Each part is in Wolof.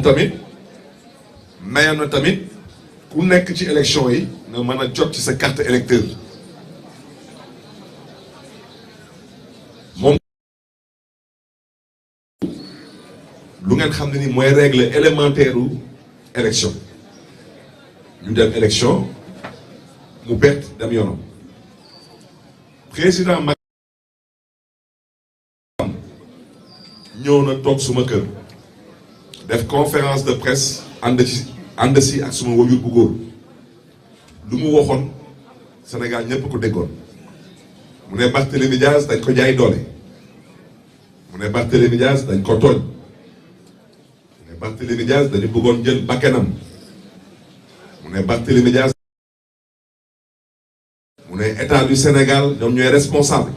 moom tamit mayoon na tamit ku nekk ci élection yi nga mën a jot ci sa carte électeur moom lu ngeen xam ne ni mooy règle élémentaire u élection ñu dem élection mu bett dem yoonam président Macky ñëw na toog suma kër def conférence de presse ànd si ak suma wajur bu góor lu mu waxoon Sénégal ñëpp ko déggoon mu ne Barthélémy Dias dañ ko jaay doole mu ne Barthélémy Dias dañ ko tooñ mu ne Barthélémy Dias dañu bëggoon jël bakkenam mu ne Barthélémy Dias mu ne état du Sénégal ñoom ñooy responsable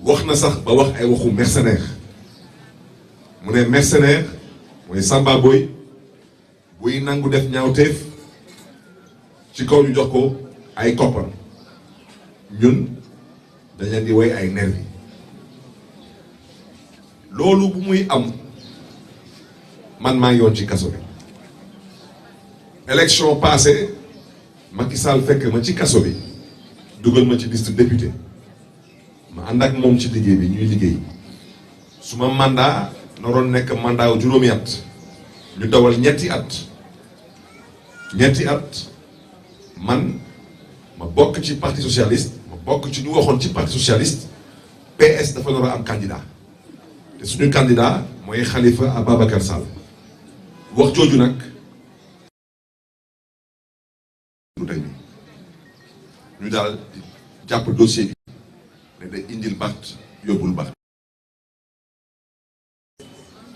wax na sax ba wax ay waxu mercenaire mu ne mercenaire mooy Samba Boy buy nangu def ñaawteef ci kaw ñu jox ko ay koppar ñun dañ leen di woy ay nervi loolu bu muy am man maa ngi woon ci kaso bi élection passée Macky Sall fekk ma ci kaso bi dugal ma ci liste député ma ànd ak moom ci liggéey bi ñuy liggéey suma mandat naroon nekk mandat wu juróomi at ñu dawal ñetti at man ma bokk ci parti socialiste ma bokk ci ñu waxoon ci parti socialiste PS dafa nar a am candidat te suñu candidat mooy Khalifa Ababacar Sall wax jooju nag lu tey ñu daal jàpp dossier bi ne day indil Barth yóbbul Barth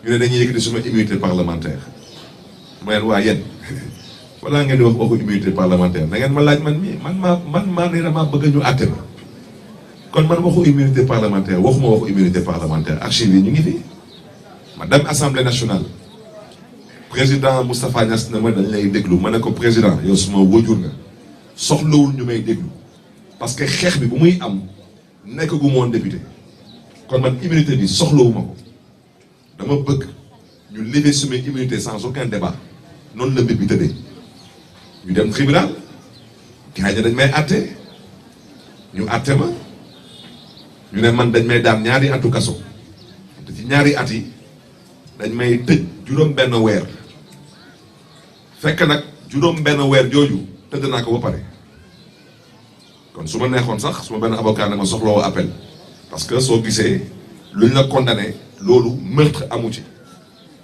ñu ne dañuy yëkkati suma immunité parlementaire ma leen waa yéen wala ngeen di wax waxu immunité parlementaire da ngeen ma laaj man mii man maa ne dama bëgg ñu àtte ma kon man waxu immunité parlementaire waxuma waxu immunité parlementaire archive yi ñu ngi fi ma dem assemblée nationale président Moustapha Niass na ma dañ lay déglu ma ne ko président yow suma wójur nga soxlawul ñu may déglu parce que xeex bi bu muy am nekk gu moon député kon man immunité bi soxlawuma ko dama bëgg ñu lever suma immunité sans aucun débat noonu la mbir bi tëddee ñu dem tribunal gars yi dañ may àtte ñu àtte ma ñu ne man dañ may daan ñaari atu kaso te ci ñaari at yi dañ may tëj juróom benn weer fekk nag juróom benn weer jooju tëdd naa ko ba pare kon su ma neexoon sax su ma benn avocat ne ma soxlawoo appel parce que soo gisee luñ la condamné loolu meurtre amu ci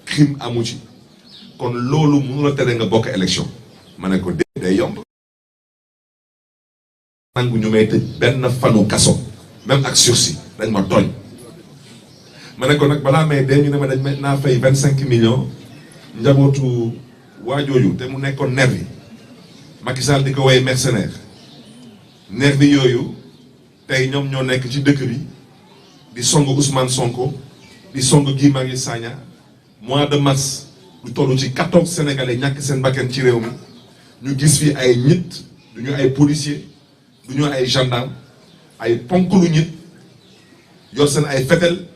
crime amu ci kon loolu mënu la tere nga bokk élection ma ne ko day yomb nangu ñu may tëj benn fanu kaso même ak sursis dañ ma tooñ ma ne ko nag balaa may dee ñu ne ma dañ ma naa fay 25 millions njabootu waajooju te mu nekkoon nervi Macky Sall di ko woy mercenaire nervi yooyu tey ñoom ñoo nekk ci dëkk bi di song Ousmane Sonko di song Guy Marius Sagna mois de mars lu toll ci 14 sénégalais ñàkk seen bakkan ci réew mi ñu gis fi ay nit du ñu ay policier du ñu ay gendarme ay ponk lu nit yor seen ay fetel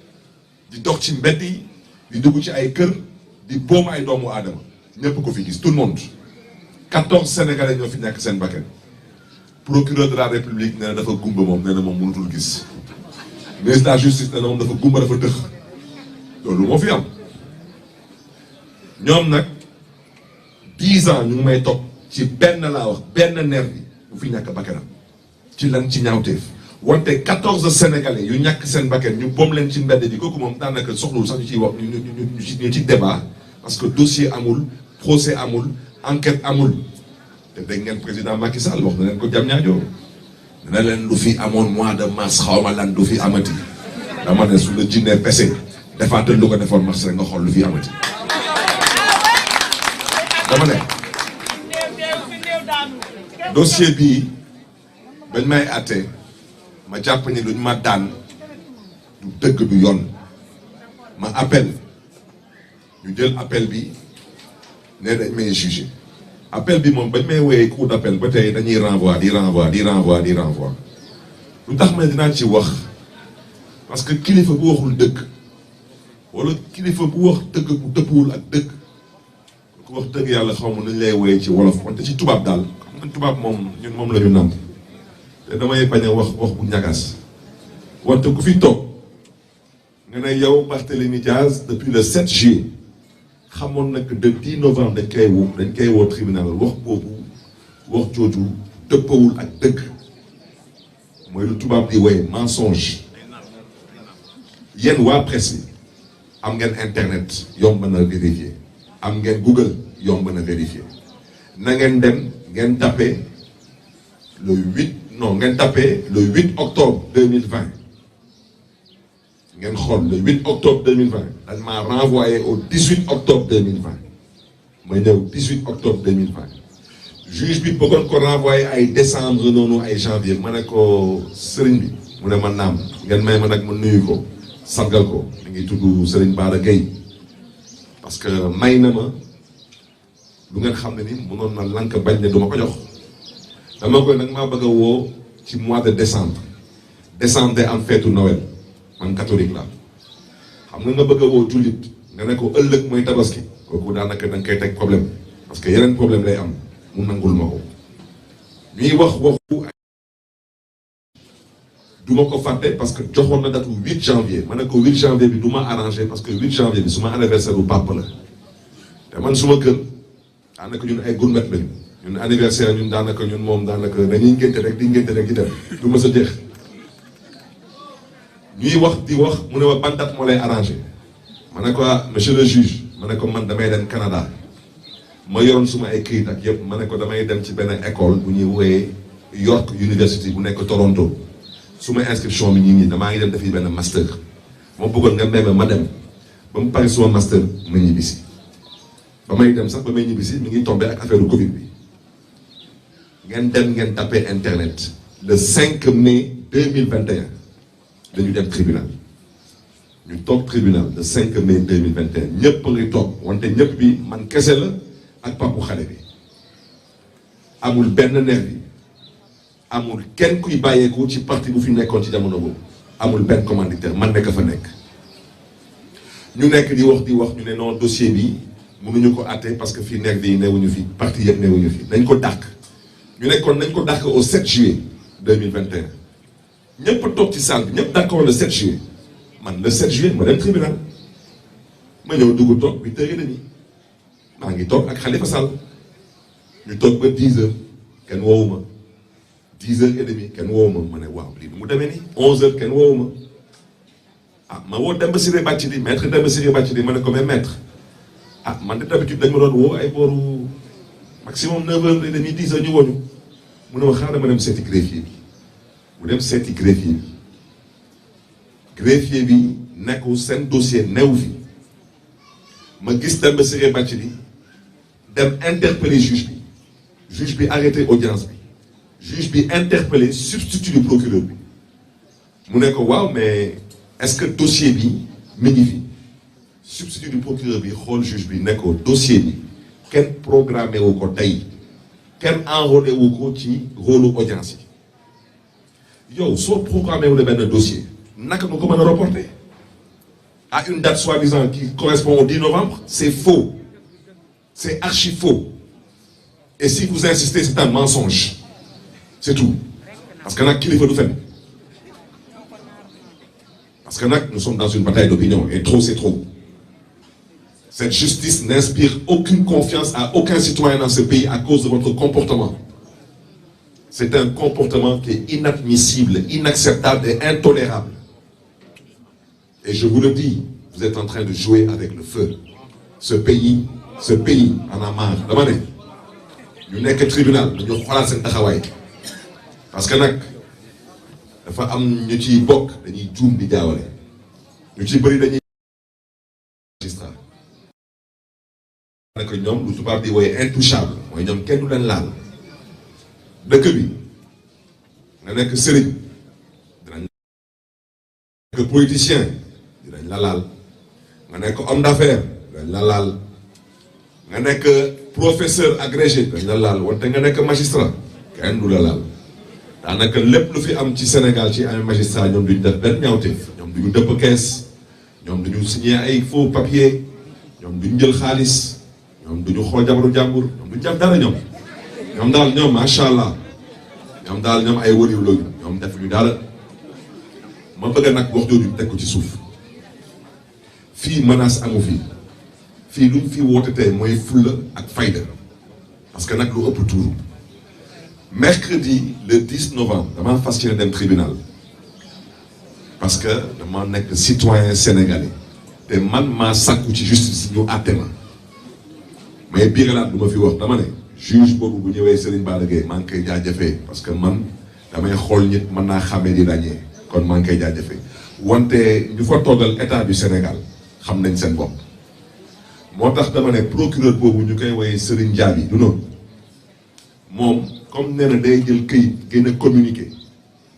di dox ci mbedd yi di dugg ci ay kër di boom ay doomu aadama ñëpp ko fi gis tout le monde 14 sénégalais ñoo fi ñàkk seen bakkan procureur de la république nee na dafa gumba moom nee na moom mënutul gis ministre de la justice nee na moom dafa gumba dafa tëx loolu moo fi am ñoom nag 10 ans ñu ngi may topp ci benn laa wax benn nervi bu fi ñàkk bakkanam ci lan ci ñaawteef wante 14 sénégalais yu ñàkk seen bakkan ñu boom leen ci mbedd bi kooku moom daanaka soxlul sax ñu ciy wax ñu ci débat parce que dossier amul procès amul enquête amul te dégg ngeen président Macky Sall wax na leen ko jam ñaajoo dina leen lu fi amoon mois de mars xawma lan du fi amati dama ne su la jinnee pese defaatal lu ko defoon mars rek nga xool lu fi amati dama ne dossier bii bañ may àtte ma jàpp ni luñ ma daan du dëgg du yoon ma appel ñu jël appel bi ne dañ may jugé appel bi moom bañ may woowee cour d'appel ba tey dañuy renvoi di renvoi lu tax ma dinaa ci wax parce que kilifa bu waxul dëgg wala kilifa bu wax dëgg bu dëppwul ak dëgg ku wax dëgg yàlla xaw ma nañ lay woye ci wolof wante ci tubaab daal xam nga tubaab moom ñun moom la ñu nàmp te damay bañ a wax bu ñagas wante ku fi toog nga ne yow Barthélémy Diaz depuis le 7 juillet xamoon na que le 10 novembre dañ koy woo tribunal wax boobu wax jooju dëppawul ak dëgg mooy lu tubaab di woye mensonge yéen waa presse bi am ngeen internet yomb na vérifier am ngeen Google yomb na vérifier na ngeen dem ngeen tapé le 8 octobre 2020 ngeen xool le 8 octobre 2020 dañ maa renvoyé au 18 octobre 2020 may ñëw 18 octobre 2020 juge bi bëggoon ko renvoyé ay décembre noonu ay janvier ma ne ko sëriñ bi mu ne ma naam ngeen may ma nag ma nuyu ko sargal ko mi ngi tudd Serigne Bara Gueye parce que may na ma lu ngeen xam ne ni mënoon na lank bañ ne du ma ko jox dama koy nag maa bëgg a woo ci mois de décembre day am feetu Noël man catholique la xam nga bëgg a woo jullit nga ne ko ëllëg mooy tabaski kooku daanaka da nga koy teg problème parce que yeneen problème lay am mu nangul ma ko ñuy wax waxu du ma ko fàtte parce que joxoon na date 8 janvier ma ne ko 8 janvier bi du ma arrangé parce que 8 janvier bi suma anniversaire bu papa la te man suma kër daanaka ñun ay gourmet lañu ñun anniversaire ñun daanaka ñun moom daanaka dañuy ngénte rek di dem du ma sa jeex ñuy wax di wax mu ne ma ban date moo lay arrangé ma ne ko monsieur le juge ma ne ko man damay dem Canada ma yoroon suma ay këyit ak yëpp ma ne ko damay dem ci benn école bu ñuy wooyee York University bu nekk Toronto suma inscription bi ñii damaa ngi dem defi benn master moo bëggoon nga mbéy ma dem ba mu pare suma master ma ñibbisi ba may dem sax ba may ñibbisi mi ngi tombé ak affaire Covid bi ngeen dem ngeen tapé internet le 5 mai 2021 dañu dem tribunal ñu toog tribunal le 5 mai 2021 ñëpp a ngi toog wante ñëpp bi man kese la ak papu xale bi amul benn nervi amul kenn kuy bàyyeeku ci parti bu fi nekkoon ci jamono boobu amul benn commanditaire man nekk fa nekk ñu nekk di wax ñu ne non dossier bi mënuñu ko àtte parce que fii nervi yi newuñu fi parti yëpp newuñu fi nañ ko dàq ñu nekkoon nañ ko dàq au 7 juillet 2021 ñëpp toog ci salle bi ñëpp d'accord le 7 juillet man le 7 juillet ma dem tribunal ma ñëw dugg toog 8h30 maa ngi toog ak Khalifa Sall ñu toog ba 10h kenn woowu ma 10h30 kenn woowu ma ne waaw lii mu demee nii 11h kenn woowu ma ma woo Demba Ciré Bathily maître Demba Ciré Bathily ma ne ko mais maître man de d'habitude dañ ma doon woo ay booru maximum 9h30 10h ñu wooñu mu ne ma xaaral ma dem seeti greffier bi mu dem seeti greffier bi nekkul seen dossier newu fi ma gis Demba Ciré Bathily dem interpeller juge bi arrêté audience bi juge bi interpellé substitut du procureur bi mu ne ko waaw mais est-ce que dossier bi mi ngi fi substitut du procureur bi xool juge bi ne ko dossier bi kenn programmé wu ko tey kenn enrôlé wu ko ci rôle audience yi yow soo programmé wu ne benn dossier naka nga ko mën a reporter à une date soi-disant qui correspond au 10 novembre c'est faux c'est archi faux et si vous insistez c'est un mensonge c'est tout parce que nag kilifa du fen parce que nag nous sommes dans une bataille d'opinion et trop c'est trop cette justice n'inspire aucune confiance à aucun citoyen dans ce pays à cause de votre comportement c'est un comportement qui est inadmissible, inacceptable et intolérable et je vous le dis vous êtes en train de jouer avec le feu ce pays en a marre dama ne ñu nekk tribunal dañu xoolaat seen taxawaay parce que nag dafa am ñu ciy bokk dañuy juum di jaawale ñu ci bëri dañuy magistrat ne que ñoom lu tubaab di wooye intouchable mooy ñoom kenn du leen laal dëkk bi nga nekk sëriñ dinañ nekk politicien dinañ la laal nga nekk homme d'affaires dinañ la laal nga nekk professeur agrégé dañ la laal wante nga nekk magistrat kenn du la laal daanaka lépp lu fi am ci Sénégal ci ay magistrat ñoom duñu def benn ñaawteef ñoom duñu dëpp kees ñoom duñu signé ay faux papier ñoom duñu jël xaalis ñoom duñu xool jabaru jàmbur ñoom duñu jàpp dara ñoom daal ñoom macha allah ñoom daal ñoom ay wëriw lañu ñoom defuñu dara ma bëgg nag wax jooju teg ko ci suuf fii menace amu fii lu mu fi woote tey mooy fulla ak fayda parce que nag lu ëpp tuuru mercredi le 10 novembre damaa fas yéene dem tribunal parce que dama nekk citoyen sénégalais te man maa sàkku ci justice ñu àtte ma mais biiralaat du ma fi wax dama ne juge boobu bu ñëwee Serigne Bara Gueye maa ngi koy jaajëfee parce que man damay xool nit mën naa xàmmee di ràññee kon maa ngi koy jaajëfee wante ñu fa toogal état du Sénégal xam nañ seen bopp moo tax dama ne procureur boobu ñu koy woowee Serigne Ndiaye du noonu moom comme nee na day jël këyit gën a communiqué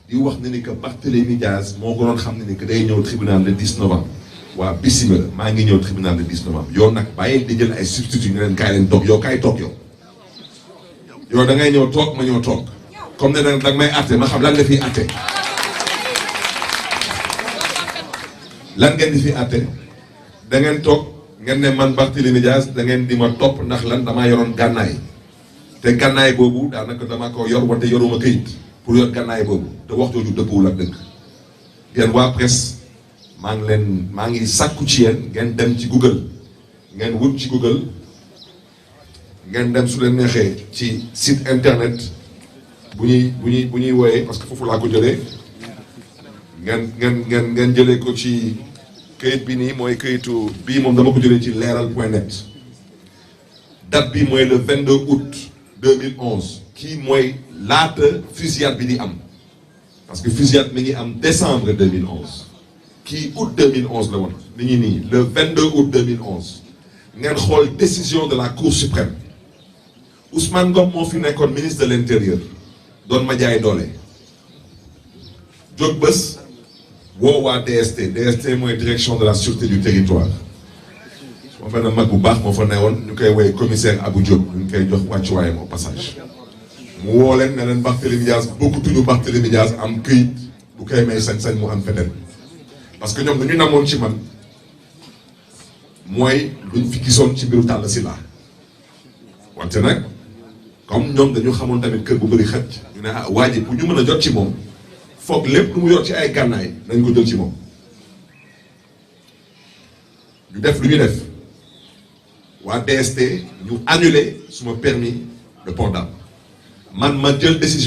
di wax ne ni que Barthélémy Dias moo ko doon xam ne ni que day ñëw tribunal le 10 novembre waa bisimila maa ngi ñëw tribunal le 10 novembre yow nag bàyyi di jël ay substitut ñu leen kaay leen toog yow kaay toog yow da ngay ñëw toog ma ñëw toog comme ne nag danga may àtte ma xam lan nga fiy àtte lan ngeen di fi àtte da ngeen toog ngeen ne man Barthélémy Dias da ngeen di ma topp ndax lan damaa yoroon gànnaay te gànnaay boobu daanaka dama ko yor wante yoruma këyit pour yor gànnaay boobu te wax jooju dëppwul ak dëgg yéen waa presse maa ngi sàkku ci yéen ngeen dem ci Google ngeen wut ci Google ngeen dem su leen neexee ci site internet bu ñuy wooyee parce que foofu laa ko jëlee ngeen jëlee ko ci këyit bi nii mooy këyitu bii moom dama ko jëlee ci leeral.net date bi mooy le 22 août 2011 kii mooy laata fusillade bi di am parce que fusillade mi ngi am décembre 2011 kii août 2011 la woon mi ngi nii le 22 août 2011 ngeen xool décision de la Cour suprême Ousmane Ngom moo fi nekkoon ministre de l'intérieur doon ma jaay doole jóg bés woo waa DST mooy direction de la sûreté du territoire moo fa ne mag bu baax moo fa newoon ñu koy woowee commissaire Abou Diop ñu koy jox wàccuwaayam au passage mu woo leen ne leen Barthélémy Dias bëggatuñu Barthélémy Dias am këyit bu koy may sañ-sañ mu am feneen parce que ñoom dañu namoon ci man mooy luñ fi gisoon ci mbiru Talla Sylla wante nag comme ñoom dañu xamoon tamit kër bu bëri xëcc ñu ne ah waa ji pour ñu mën a jot ci moom foog lépp lu mu yor ci ay gànnaay nañ ko jël ci moom ñu def lu ñu def waa DST ñu annulé suma permis de port d'arme man ma jël décision